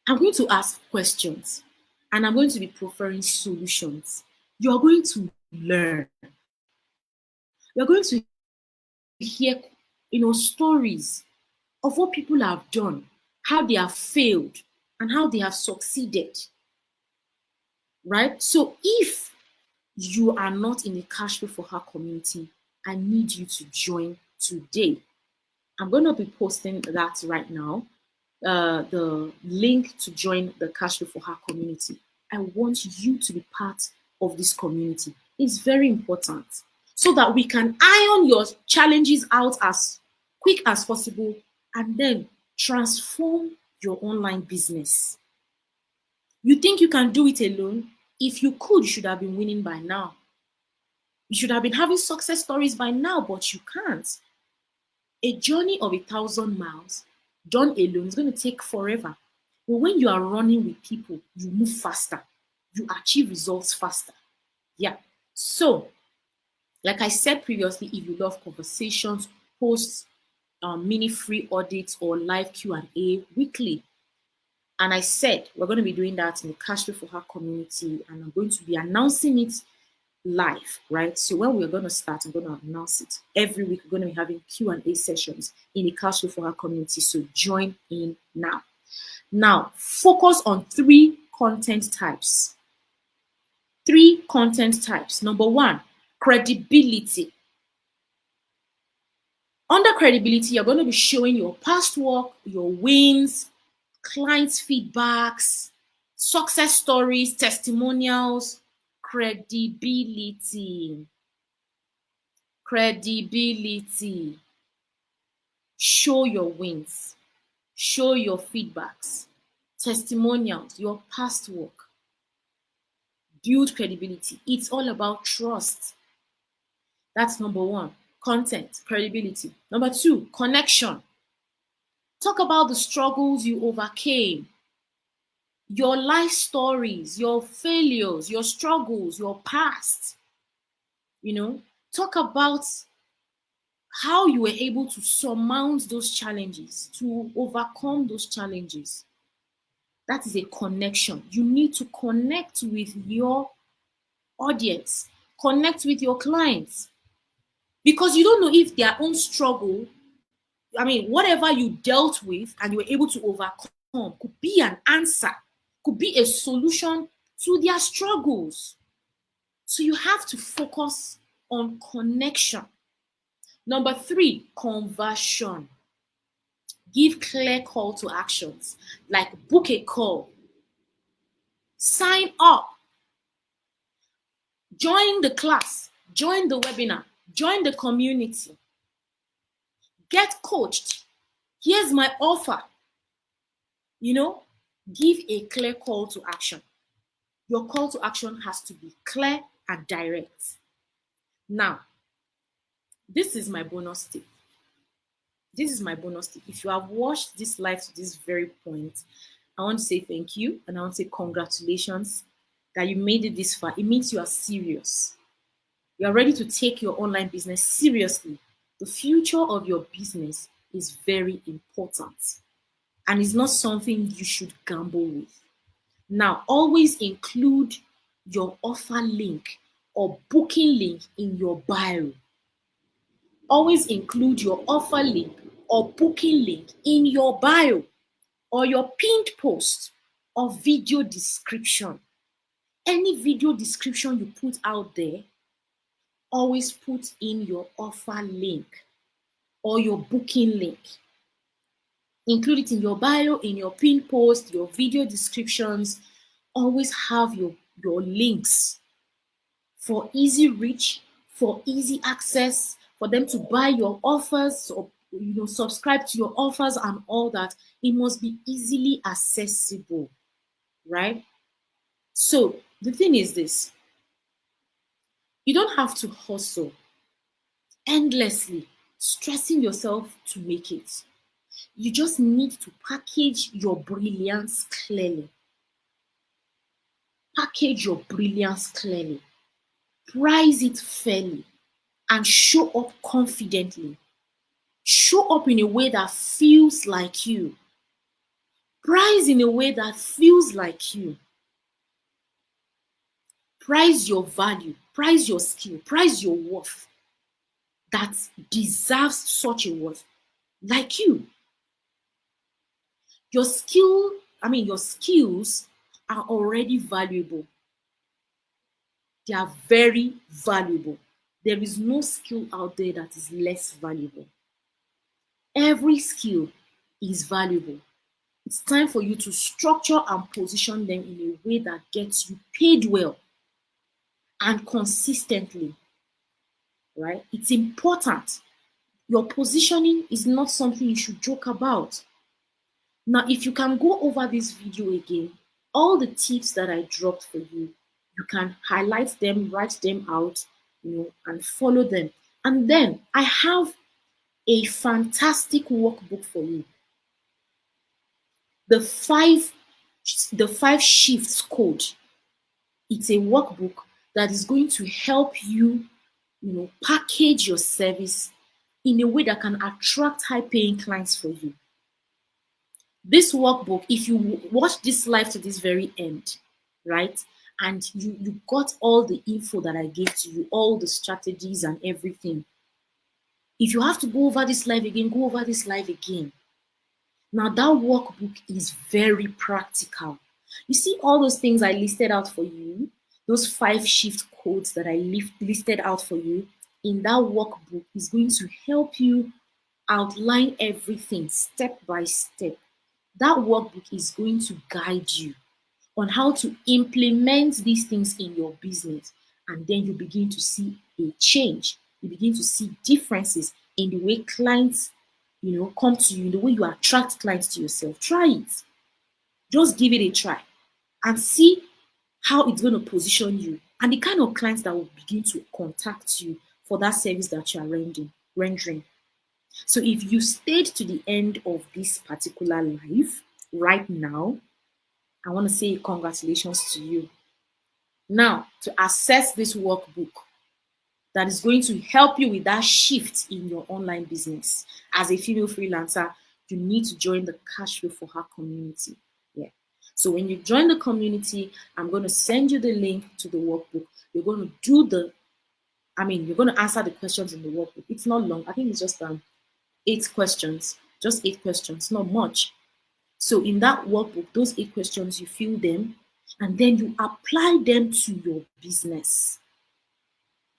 I'm going to ask questions and I'm going to be preferring solutions. You're going to learn. You're going to hear, stories of what people have done, how they have failed, and how they have succeeded. Right? So if you are not in the cash flow for her community, I need you to join today. I'm going to be posting that right now, the link to join the cash flow for her community. I want you to be part of this community. It's very important so that we can iron your challenges out as quick as possible and then transform your online business. You think you can do it alone? If you could, you should have been winning by now. You should have been having success stories by now, but you can't. A journey of 1,000 miles done alone is going to take forever. But when you are running with people, you move faster. You achieve results faster. Yeah. So, like I said previously, if you love conversations, post mini free audits or live Q&A weekly. And I said we're going to be doing that in the Cash Flow for Her community, and I'm going to be announcing it live, right? So when we're going to start, I'm going to announce it. Every week, we're going to be having Q&A sessions in the Cash Flow for Her community. So join in now. Now, focus on 3 content types. 3 content types. Number 1, credibility. Under credibility, you're going to be showing your past work, your wins, clients' feedbacks, success stories, testimonials, credibility. Credibility. Show your wins, show your feedbacks, testimonials, your past work. Build credibility. It's all about trust. That's number one. Content, credibility. Number two, connection. Talk about the struggles you overcame, your life stories, your failures, your struggles, your past. Talk about how you were able to surmount those challenges, to overcome those challenges. That is a connection. You need to connect with your audience, connect with your clients, because you don't know if their own struggle, whatever you dealt with and you were able to overcome, could be an answer, could be a solution to their struggles. So you have to focus on connection. Number three, conversion. Give clear call to actions, like book a call, sign up, join the class, join the webinar, join the community, get coached. Here's my offer. Give a clear call to action. Your call to action has to be clear and direct. Now, this is my bonus tip. If you have watched this live to this very point, I want to say thank you, and I want to say congratulations that you made it this far. It means you are serious. You are ready to take your online business seriously. The future of your business is very important, and it's not something you should gamble with. Now, always include your offer link or booking link in your bio. Always include your offer link or booking link in your bio or your pinned post or video description. Any video description you put out there, always put in your offer link or your booking link. Include it in your bio, in your pinned post, your video descriptions. Always have your links for easy reach, for easy access, for them to buy your offers or subscribe to your offers and all that. It must be easily accessible, right? So the thing is this: you don't have to hustle endlessly, stressing yourself to make it. You just need to package your brilliance clearly. Package your brilliance clearly. Price it fairly and show up confidently. Show up in a way that feels like you. Price in a way that feels like you. Price your value, price your skill, price your worth that deserves such a worth like you. Your skills are already valuable. They are very valuable. There is no skill out there that is less valuable. Every skill is valuable. It's time for you to structure and position them in a way that gets you paid well and consistently, right? It's important. Your positioning is not something you should joke about. Now, if you can go over this video again, all the tips that I dropped for you, you can highlight them, write them out, and follow them. And then I have a fantastic workbook for you. The five shifts code. It's a workbook that is going to help you, package your service in a way that can attract high-paying clients for you. This workbook, if you watch this live to this very end, right, and you got all the info that I gave to you, all the strategies and everything, if you have to go over this live again, go over this live again. Now, that workbook is very practical. You see all those things I listed out for you, those 5 shift codes that I listed out for you in that workbook is going to help you outline everything step by step That workbook is going to guide you on how to implement these things in your business. And then you begin to see a change. You begin to see differences in the way clients, come to you, in the way you attract clients to yourself. Try it. Just give it a try and see how it's going to position you and the kind of clients that will begin to contact you for that service that you are rendering. So if you stayed to the end of this particular live right now, I want to say congratulations to you. Now, to access this workbook that is going to help you with that shift in your online business as a female freelancer, you need to join the Cash Flow for Her community. Yeah. So when you join the community, I'm going to send you the link to the workbook. You're going to you're going to answer the questions in the workbook. It's not long. I think it's just 8 questions. Just 8 questions, not much. So in that workbook, those 8 questions, you fill them and then you apply them to your business.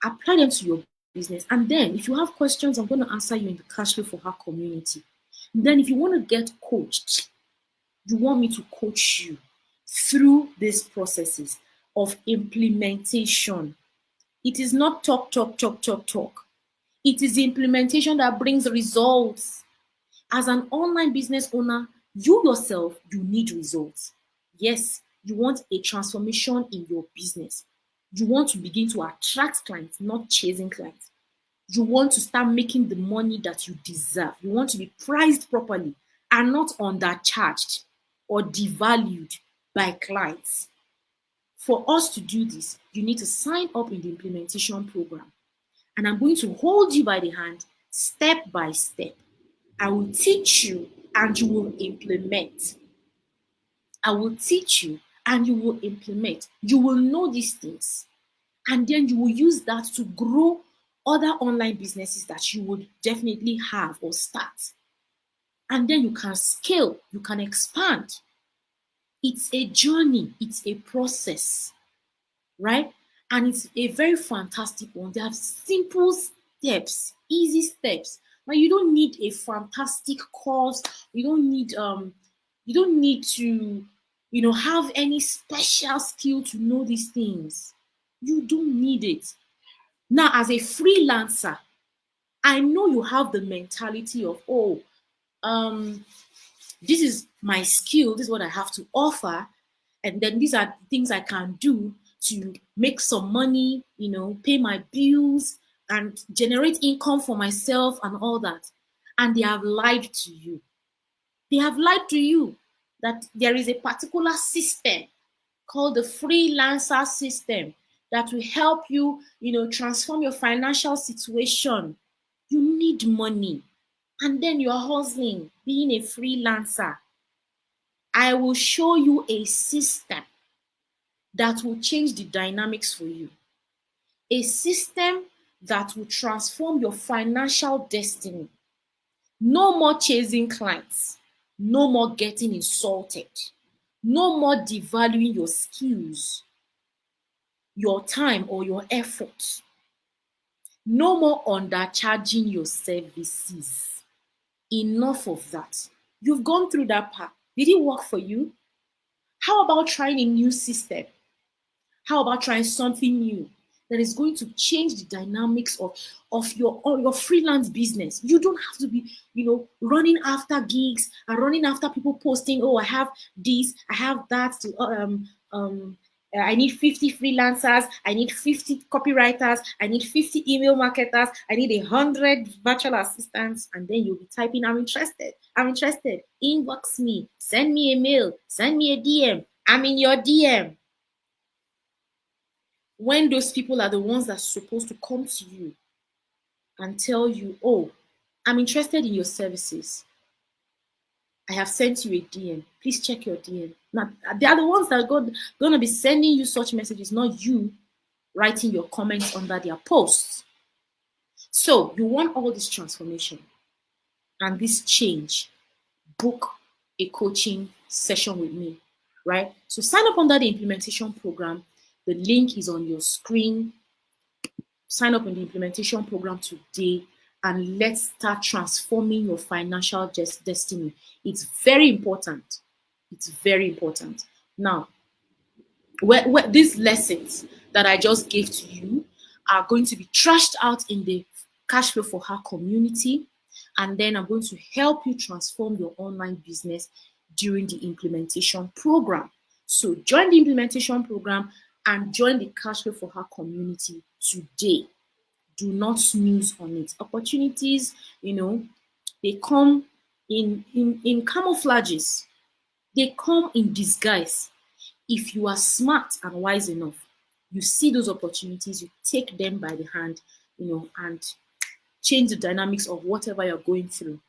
Apply them to your business. And then if you have questions, I'm going to answer you in the Cash Flow for Her community. And then if you want to get coached, you want me to coach you through these processes of implementation. It is not talk. It is implementation that brings results. As an online business owner, you yourself, you need results. Yes, you want a transformation in your business. You want to begin to attract clients, not chasing clients. You want to start making the money that you deserve. You want to be priced properly and not undercharged or devalued by clients. For us to do this, you need to sign up in the implementation program. And I'm going to hold you by the hand step by step. I will teach you and you will implement. I will teach you and you will implement. You will know these things. And then you will use that to grow other online businesses that you would definitely have or start. And then you can scale, you can expand. It's a journey, it's a process, right? And it's a very fantastic one. They have simple steps, easy steps. Now you don't need a fantastic course. You don't need to, have any special skill to know these things. You don't need it. Now, as a freelancer, I know you have the mentality of, this is my skill, this is what I have to offer, and then these are things I can do to make some money, pay my bills and generate income for myself and all that. And they have lied to you. They have lied to you that there is a particular system called the Freelancer system that will help you, transform your financial situation. You need money. And then you're hustling, being a freelancer. I will show you a system that will change the dynamics for you. A system that will transform your financial destiny. No more chasing clients. No more getting insulted. No more devaluing your skills, your time, or your effort. No more undercharging your services. Enough of that. You've gone through that path. Did it work for you? How about trying a new system? How about trying something new that is going to change the dynamics of your freelance business? You don't have to be, running after gigs and running after people posting, I have this, I have that. I need 50 freelancers. I need 50 copywriters. I need 50 email marketers. I need 100 virtual assistants. And then you'll be typing, I'm interested. I'm interested. Inbox me. Send me a mail. Send me a DM. I'm in your DM. When those people are the ones that's supposed to come to you and tell you, I'm interested in your services. I have sent you a DM. Please check your DM. Now, they are the ones that are going to be sending you such messages, not you writing your comments under their posts. So you want all this transformation and this change. Book a coaching session with me, right? So sign up under the implementation program. The link is on your screen. Sign up in the implementation program today and let's start transforming your financial destiny. It's very important. It's very important. Now, where these lessons that I just gave to you are going to be trashed out in the Cash Flow for Her community. And then I'm going to help you transform your online business during the implementation program. So join the implementation program and join the Cash Flow for Her community today. Do not snooze on it. Opportunities, they come in camouflages. They come in disguise. If you are smart and wise enough, you see those opportunities, you take them by the hand, and change the dynamics of whatever you're going through.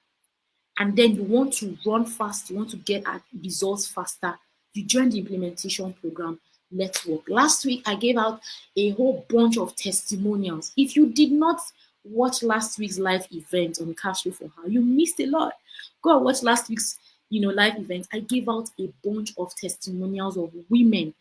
And then you want to run fast, you want to get at results faster, you join the implementation program. Let's work. Last week, I gave out a whole bunch of testimonials. If you did not watch last week's live event on Cash Flow for Her, you missed a lot. Go and watch last week's live event. I gave out a bunch of testimonials of women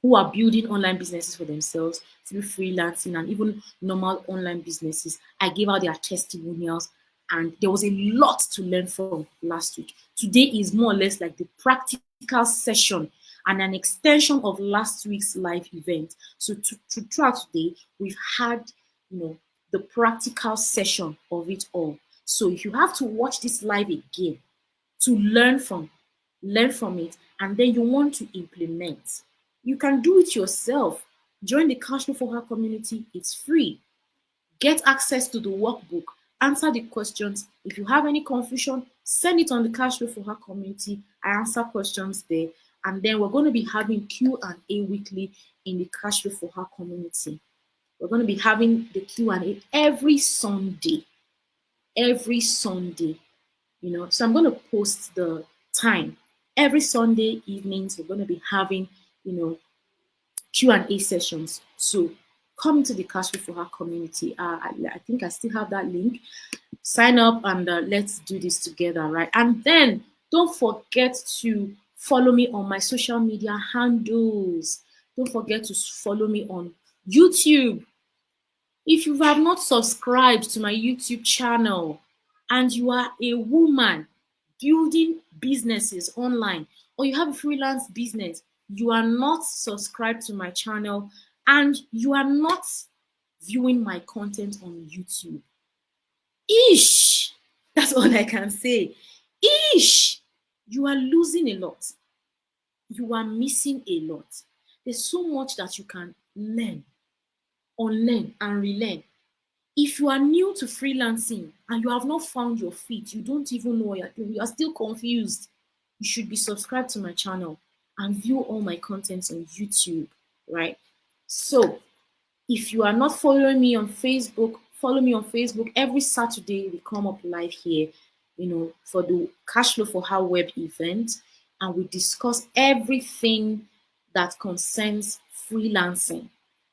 who are building online businesses for themselves through freelancing and even normal online businesses. I gave out their testimonials, and there was a lot to learn from last week. Today is more or less like the practical session and an extension of last week's live event. So throughout today, we've had the practical session of it all. So if you have to watch this live again to learn from it, and then you want to implement, you can do it yourself. Join the Cash Flow for Her community. It's free. Get access to the workbook. Answer the questions. If you have any confusion, send it on the Cash Flow for Her community. I answer questions there. And then we're going to be having Q&A weekly in the Cash Flow for Her community. We're going to be having the Q&A every Sunday. Every Sunday. So I'm going to post the time. Every Sunday evenings, we're going to be having, Q&A sessions. So come to the Cash Flow for Her community. I think I still have that link. Sign up and let's do this together, right? And then don't forget to follow me on my social media handles. Don't forget to follow me on YouTube. If you have not subscribed to my YouTube channel and you are a woman building businesses online, or you have a freelance business, you are not subscribed to my channel and you are not viewing my content on YouTube, ish, that's all I can say. Ish, you are losing a lot. You are missing a lot. There's so much that you can learn, unlearn, and relearn. If you are new to freelancing and you have not found your feet, you don't even know what you're doing, you are still confused, you should be subscribed to my channel and view all my contents on YouTube, right? So if you are not following me on Facebook, follow me on Facebook. Every Saturday we come up live here, for the Cash Flow for Her web event, and we discuss everything that concerns freelancing,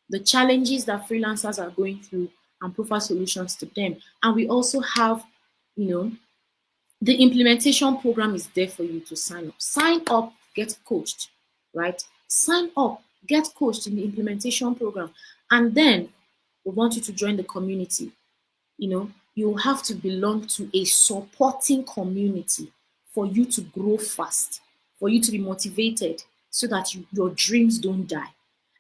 the challenges that freelancers are going through, and provide solutions to them. And we also have, the implementation program is there for you to sign up. Sign up, get coached, right? Sign up, get coached in the implementation program. And then we want you to join the community. You have to belong to a supporting community for you to grow fast, for you to be motivated, so that your dreams don't die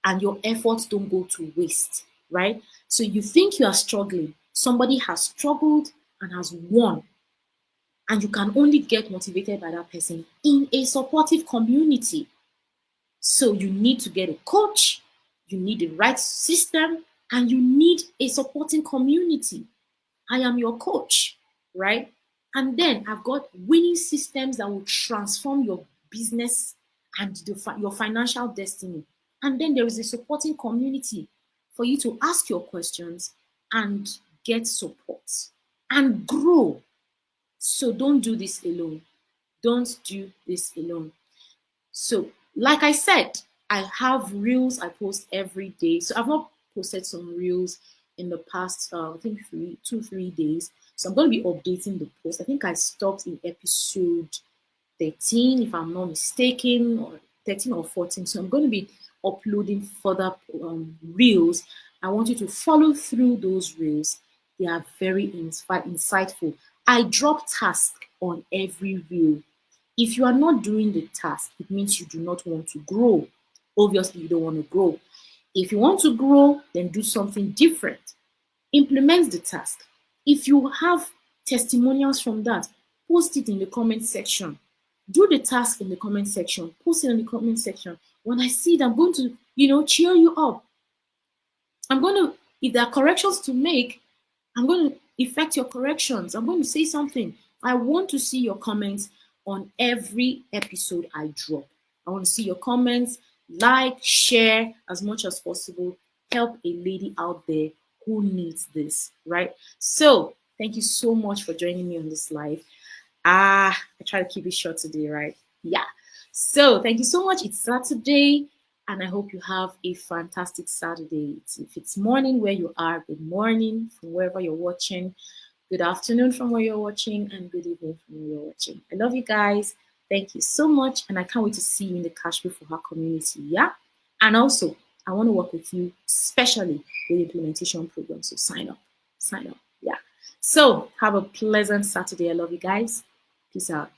and your efforts don't go to waste, right? So you think you are struggling, somebody has struggled and has won, and you can only get motivated by that person in a supportive community. So you need to get a coach, you need the right system, and you need a supporting community. I am your coach, right? And then I've got winning systems that will transform your business and your financial destiny. And then there is a supporting community for you to ask your questions and get support and grow. So don't do this alone. Don't do this alone. So, like I said, I have reels I post every day. So I've not posted some reels in the past, I think 3 days. So I'm going to be updating the post. I think I stopped in episode 13, if I'm not mistaken, or 13 or 14. So I'm going to be uploading further reels. I want you to follow through those reels They are very insightful. I drop tasks on every reel. If you are not doing the task, it means you do not want to grow. Obviously, you don't want to grow. If you want to grow, then do something different. Implement the task. If you have testimonials from that, post it in the comment section. Do the task in the comment section. Post it in the comment section. When I see it, I'm going to, cheer you up. I'm going to, if there are corrections to make, I'm going to effect your corrections. I'm going to say something. I want to see your comments on every episode I drop. I want to see your comments, like, share as much as possible. Help a lady out there who needs this, right? So, thank you so much for joining me on this live. I try to keep it short today, right? Yeah. So, thank you so much. It's Saturday, and I hope you have a fantastic Saturday. If it's morning where you are, good morning from wherever you're watching. Good afternoon from where you're watching, and good evening from where you're watching. I love you guys. Thank you so much, and I can't wait to see you in the Cash Pay for Her community. Yeah, and also I want to work with you, especially with the implementation program. So sign up, sign up. Yeah. So have a pleasant Saturday. I love you guys. Peace out.